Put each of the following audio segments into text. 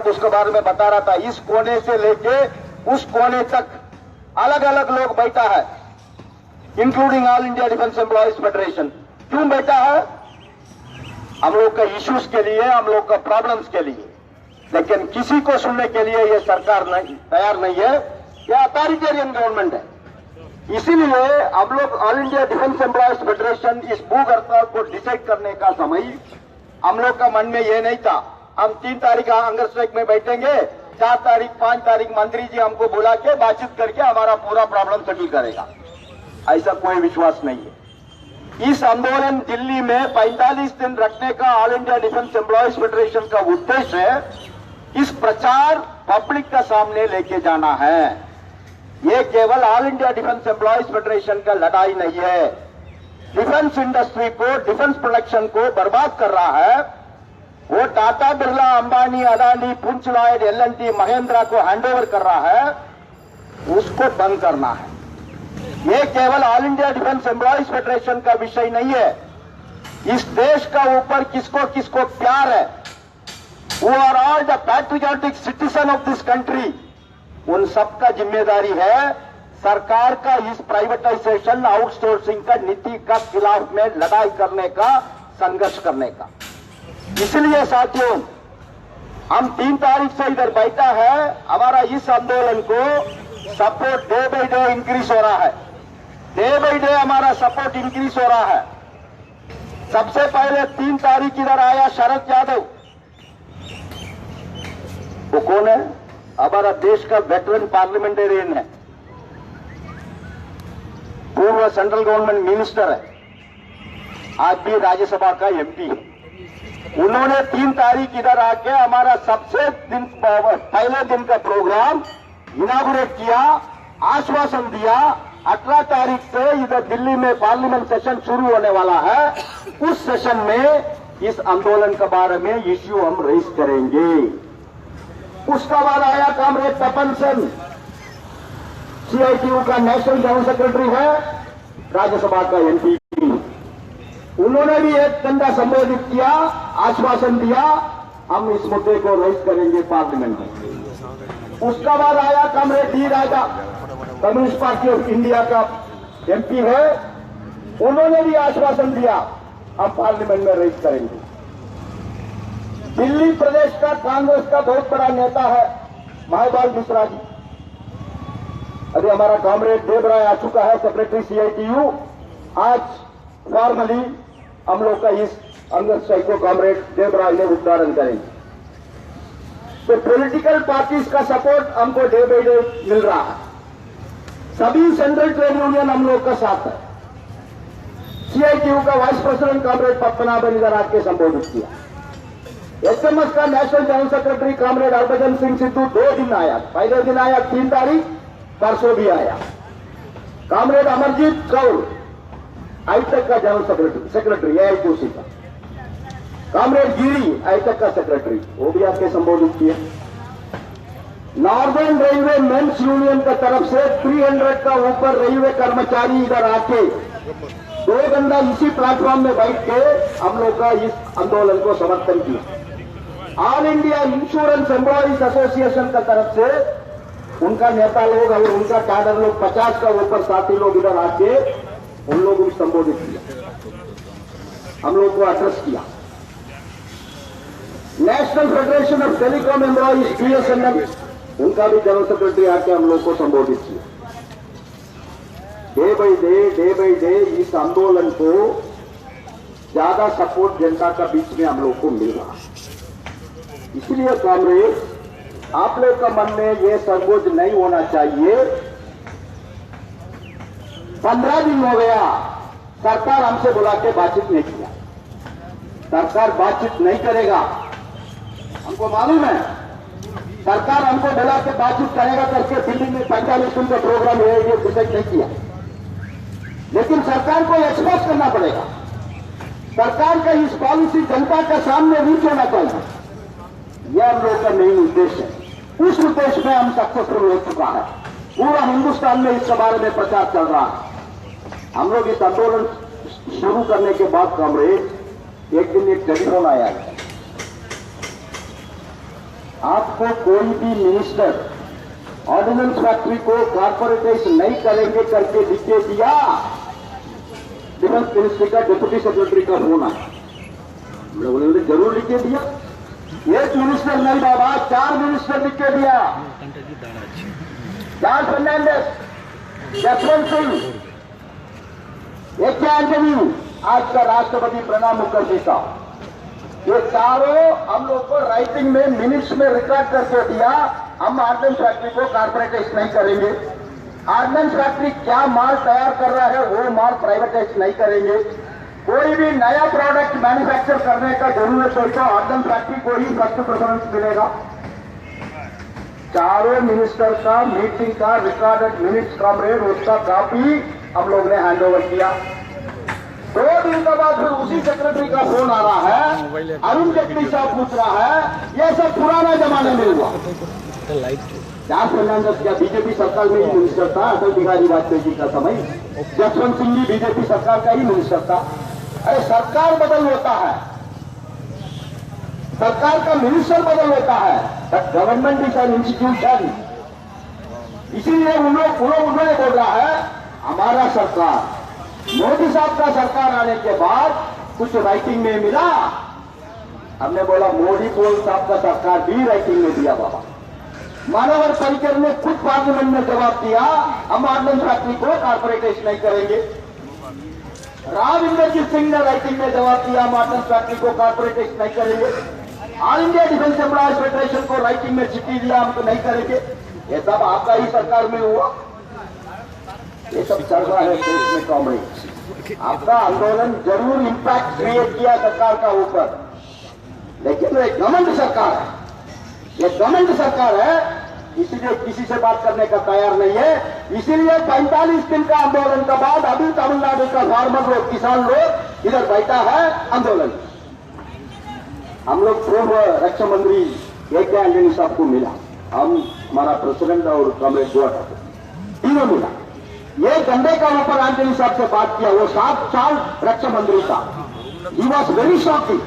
उसके बारे में बता रहा था। इस कोने से लेके उस कोने तक अलग अलग लोग बैठा है, including all India defence employees federation. क्यों बैठा है? हम लोग का इश्यूज के लिए, हम लोग का प्रॉब्लम्स के लिए। लेकिन किसी को सुनने के लिए ये सरकार तैयार नहीं है। यह अथॉरिटेरियन गवर्नमेंट है। इसीलिए हम लोग all India defence employees federation इस भूख हड़ताल को डिसाइड करने का समय हम लोग का मन में ये नहीं था। हम 3 तारीख हंगर स्ट्राइक में बैठेंगे, 4 तारीख 5 तारीख मंत्री जी हमको बुला के बातचीत करके हमारा पूरा प्रॉब्लम सेटल करेगा, ऐसा कोई विश्वास नहीं है। इस आंदोलन दिल्ली में 45 दिन रखने का all India defence employees federation का उद्देश्य है, इस प्रचार पब्लिक का सामने लेके जाना है। ये केवल all India defence employees federation का लड़ाई नहीं है। डिफेंस इंडस्ट्री को, डिफेंस प्रोडक्शन को बर्बाद कर रहा है। वो टाटा बिरला, अंबानी, अडानी, पुंछ लॉयड, एल&टी, महिंद्रा को हैंडओवर कर रहा है, उसको बंद करना है। ये केवल all India defence employees federation का विषय नहीं है। इस देश का ऊपर किसको किसको प्यार है, वो are all the patriotic citizen of this country, उन सबका जिम्मेदारी है सरकार का इस प्राइवेटाइजेशन, आउटसोर्सिंग का नीति का खिलाफ में लड़ाई करने का, संघर्ष करने का। इसलिए साथियों, हम 3 तारीख से इधर बैठा है। हमारा इस आंदोलन को support day by day increase हो रहा है। डे बाय डे हमारा सपोर्ट इंक्रीज हो रहा है। सबसे पहले 3 तारीख इधर आया शरद यादव। वो कौन है? हमारा देश का वेटरन पार्लियामेंटेरियन है, पूर्व सेंट्रल गवर्नमेंट मिनिस्टर है, आज भी राज्यसभा का एमपी है। उन्होंने 3 तारीख इधर आके हमारा सबसे पहले दिन का प्रोग्राम इनागुरेट किया, आश्वासन दिया। 18 तारीख से इधर दिल्ली में पार्लियामेंट सेशन शुरू होने वाला है। उस सेशन में इस आंदोलन के बारे में इश्यू हम रेज करेंगे। उसका बाद आया कॉमरेड तपन सिंह, सीआईटीयू का नेशनल जनरल सेक्रेटरी है, राज्यसभा का एमपी। उन्होंने भी एक डंडा संबोधित किया, आश्वासन दिया, हम इस मुद्दे को रेज करेंगे पार्लियामेंट में। उसका बाद आया comrade D Raja, communist party of India का एमपी है। उन्होंने भी आश्वासन दिया, हम पार्लियामेंट में रेज करेंगे। दिल्ली प्रदेश का कांग्रेस का बहुत बड़ा नेता है महाबाल मिश्रा जी, अभी हमारा कॉमरेड देवराय आ चुका है, सेक्रेटरी सीआईटीयू। आज फॉर्मली हम लोग का इस हंगर स्ट्राइक को कॉमरेड देवराय ने उद्घाटन करेंगे। तो पॉलिटिकल पार्टीज का सपोर्ट हमको डे बाय डे मिल रहा है। सभी सेंट्रल ट्रेड यूनियन हम लोग का साथ है। सीआईटीयू का वाइस प्रेसिडेंट कॉमरेड पद्मनाभन इधर आके संबोधित किया। एसएमएस का national general secretary comrade Harbhajan Singh Sidhu 2 दिन आया। पहले दिन आया 3 तारीख, परसों भी आया। कॉमरेड अमरजीत कौर आईटेक का जनरल सेक्रेटरी एआईटीयूसी का, कॉमरेड गिरी आईटेक का सेक्रेटरी, वो भी आके संबोधित किया। नॉर्दर्न रेलवे मेंस यूनियन की तरफ से 300 का ऊपर रेलवे कर्मचारी इधर आके 2 घंटा इसी प्लेटफॉर्म में बैठ के हम लोग का इस आंदोलन को समर्थन किया। All India insurance employees association की तरफ से उनका नेता लोग और उनका कैडर लोग 50 का ऊपर साथी लोग इधर आके उन लोगों को संबोधित किया, हम लोग को एड्रेस किया। National federation of telecom employees BSNL, उनका भी जनरल सेक्रेटरी आके हम लोग को संबोधित किया। डे बाय डे इस आंदोलन को ज्यादा सपोर्ट जनता का बीच में हम लोग को मिल रहा है। इसलिए कांग्रेस, आप लोग का मन में ये संकोच नहीं होना चाहिए। 15 दिन हो गया सरकार हमसे बुला के बातचीत नहीं किया। सरकार बातचीत नहीं करेगा, हमको मालूम है। सरकार हमको बुला के बातचीत करेगा करके दिल्ली में 45 दिन का प्रोग्राम है, ये डिसाइड नहीं किया। लेकिन सरकार को एक्सपोज करना पड़ेगा। सरकार का इस पॉलिसी जनता के सामने रीच होना चाहिए। यह हम लोग का मेन उद्देश्य है। उस उद्देश्य में हम सक्सेसफुल हो चुका है। पूरा हिंदुस्तान में इसके बारे में प्रचार चल रहा है। हम लोग इस आंदोलन शुरू करने के बाद कॉमरेड एक दिन एक टेलीफोन आया, आपको कोई भी मिनिस्टर ऑर्डिनेंस फैक्ट्री को कॉर्पोरेटाइज नहीं करेंगे करके लिख के दिया। डिफेंस मिनिस्ट्री का डिप्टी सेक्रेटरी का फोन आया, हम लोगों ने जरूर लिख के दिया। एक मिनिस्टर नहीं बाबा, 4 मिनिस्टर लिख के दिया। जॉर्ज फर्नांडिस, जसवंत सिंह, एक एंटनी, आज का राष्ट्रपति प्रणब मुखर्जी साहब, ये चारों हम लोग को राइटिंग में मिनट्स में रिकॉर्ड करके दिया। हम ऑर्डिनेंस फैक्ट्री को कॉर्पोरेटाइज नहीं करेंगे। ऑर्डिनेंस फैक्ट्री क्या माल तैयार कर रहा है वो माल प्राइवेटाइज नहीं करेंगे। कोई भी नया प्रोडक्ट मैन्युफैक्चर करने का जरूरत है तो ऑर्डिनेंस फैक्ट्री को ही फर्स्ट प्रेफरेंस मिलेगा। चारों मिनिस्टर का मीटिंग का रिकॉर्डेड मिनट्स कॉमरेड, उसका कॉपी हम लोग ने हैंड ओवर किया। 2 दिन के बाद फिर उसी सेक्रेटरी का फोन आ रहा है, अरुण जेटली साहब पूछ रहा है, ये सब पुराना जमाने में हुआ। जॉर्ज फर्नांडिस क्या बीजेपी सरकार में ही मिनिस्टर था? अटल बिहारी वाजपेयी जी का समय जसवंत सिंह जी बीजेपी सरकार का ही मिनिस्टर था। अरे सरकार बदल होता है, सरकार का मिनिस्टर बदल होता है, but government is an institution. इसीलिए उन्होंने बोल रहा है हमारा सरकार, मोदी साहब का सरकार आने के बाद कुछ राइटिंग में मिला। हमने बोला मोदी साहब का सरकार भी राइटिंग में दिया बाबा। मानवर परिकर ने खुद पार्लियामेंट में जवाब दिया, हम ऑर्डिनेंस फैक्ट्री को कॉर्पोरेटाइज नहीं करेंगे। राव इंद्रजीत सिंह ने राइटिंग में जवाब दिया, हम ऑर्डिनेंस फैक्ट्री को कॉर्पोरेटाइज नहीं करेंगे। All India defence employees federation को राइटिंग में चिट्ठी दिया, हम तो नहीं करेंगे। ये सब आपका ही सरकार में हुआ। ये सब चल रहा है देश में कॉमरेड। आपका आंदोलन जरूर इंपैक्ट क्रिएट किया सरकार का ऊपर, लेकिन ये गवर्नमेंट सरकार है, ये गवर्नमेंट सरकार है, इसीलिए किसी से बात करने का तैयार नहीं है। इसीलिए 45 दिन का आंदोलन के बाद अभी तमिलनाडु का फार्मर लोग, किसान लोग इधर बैठा है आंदोलन। हम लोग पूर्व रक्षा मंत्री एक एंटनी साहब को मिला, हम हमारा प्रेसिडेंट और कॉमरेड गोवा ठाकुर तीनों मिला। ये गंडे का ऊपर एंटनी साहब से बात किया, वो 7 साल रक्षा मंत्री था। He was very shocking.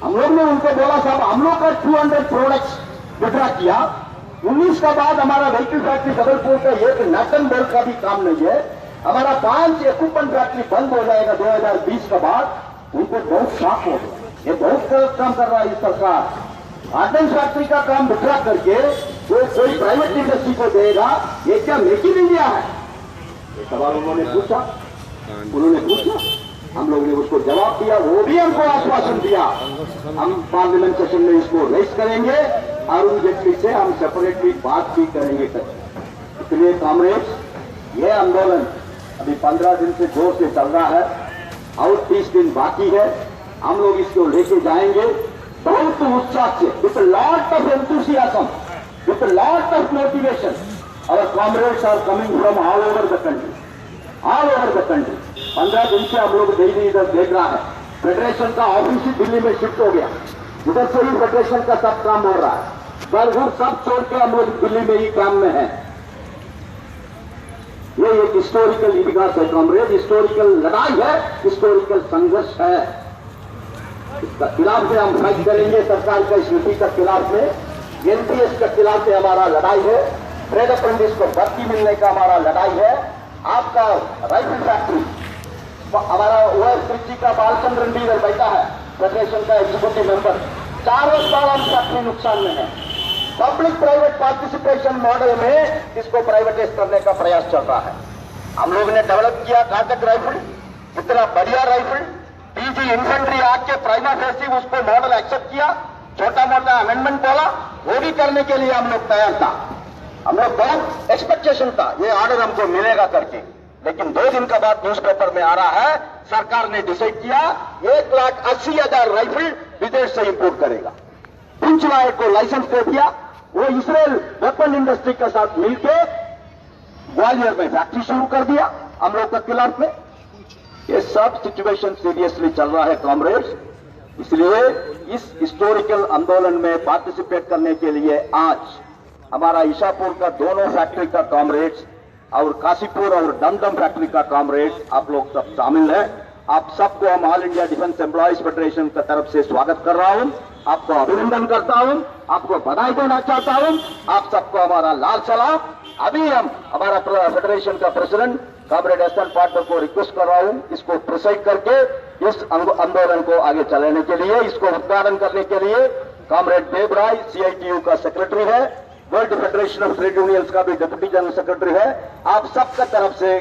हम लोग ने उनको बोला साहब हम लोग का 200 प्रोडक्ट्स विड्रा किया, 19 का बाद हमारा व्हीकल फैक्ट्री जबलपुर का एक नट एंड बोल्ट का भी काम नहीं है, हमारा 5 इक्विपमेंट फैक्ट्री बंद हो जाएगा 2020 के बाद। उनको बहुत शॉक हो गया, ये बहुत गलत काम कर रहा है इस सरकार। ऑर्डिनेंस फैक्ट्री का काम विड्रा करके कोई प्राइवेट इंडस्ट्री को देगा, ये क्या मेक इन इंडिया है? ये सवाल उन्होंने पूछा, हम लोग ने उसको जवाब दिया। वो भी हमको आश्वासन दिया हम पार्लियामेंट सेशन में इसको रेस करेंगे, अरुण जेटली से हम सेपरेटली बात भी करेंगे। इसलिए कॉमरेड्स, ये आंदोलन अभी 15 दिन से जोर से चल रहा है और 30 दिन बाकी है। हम लोग इसको लेके जाएंगे बहुत उत्साह से, with lot of enthusiasm, with lot of motivation. Our comrades are coming from all over the country, all over the country. 15 दिन से हम लोग डेली इधर देख रहा है। फेडरेशन का ऑफिस ही दिल्ली में शिफ्ट हो गया, उधर से ही फेडरेशन का सब काम हो रहा है। बरगुर सब छोड़ के हम लोग दिल्ली में ही काम में हैं। ये एक हिस्टोरिकल विकास है कॉमरेड, हिस्टोरिकल लड़ाई है, हिस्टोरिकल संघर्ष है। इसका खिलाफ में हम फाइट करेंगे, सरकार का इस नीति के खिलाफ में, एनपीएस के खिलाफ में हमारा लड़ाई है, ट्रेड अप्रेंटिस को भर्ती मिलने का हमारा लड़ाई है। आपका राइफल फैक्ट्री, हमारा ओएस त्रिची का बालचंद्र रेड्डी इधर बैठा है, फेडरेशन का एग्जीक्यूटिव मेंबर। 4 साल हम फैक्ट्री नुकसान में है। पब्लिक प्राइवेट पार्टिसिपेशन मॉडल में इसको प्राइवेटाइज करने का प्रयास चल रहा है। हम लोग ने डेवलप किया घातक राइफल, इतना बढ़िया राइफल, पीजी इन्फेंट्री आके प्राइमा फेसी उसको मॉडल एक्सेप्ट किया, छोटा मोटा अमेंडमेंट बोला, वो भी करने के लिए हम लोग तैयार था। हम लोग बहुत एक्सपेक्टेशन था ये ऑर्डर हमको मिलेगा करके, लेकिन 2 दिन के बाद न्यूज़पेपर में आ रहा है सरकार ने डिसाइड किया 1,80,000 राइफल विदेश से इंपोर्ट करेगा। पुंचवाड़े को लाइसेंस दे दिया, वो इसराइल वेपन इंडस्ट्री के साथ मिलकर ग्वालियर में फैक्ट्री शुरू कर दिया हम लोग के खिलाफ में। ये सब सिचुएशन सीरियसली चल रहा है कॉमरेड्स। इसलिए इस हिस्टोरिकल आंदोलन में पार्टिसिपेट करने के लिए आज हमारा ईशापुर का दोनों फैक्ट्री का कॉमरेड्स और काशीपुर और दमदम फैक्ट्री का कॉमरेड्स आप लोग सब शामिल हैं। आप सबको हम all India defence employees federation की तरफ से स्वागत कर रहा हूं, आपको अभिनंदन करता हूं। आपको बधाई देना चाहता हूं। आप सबको हमारा लाल सलाम। अभी हम हमारा फेडरेशन का प्रेसिडेंट कॉमरेड एस.एन. पाटिल को रिक्वेस्ट कर रहा हूं, इसको प्रोसाइड करके इस आंदोलन को आगे चलाने के लिए, इसको उद्घाटन करने के लिए कॉमरेड देव राय CITU का सेक्रेटरी है, world federation of trade unions का भी डिप्टी जनरल सेक्रेटरी है। आप सबका तरफ से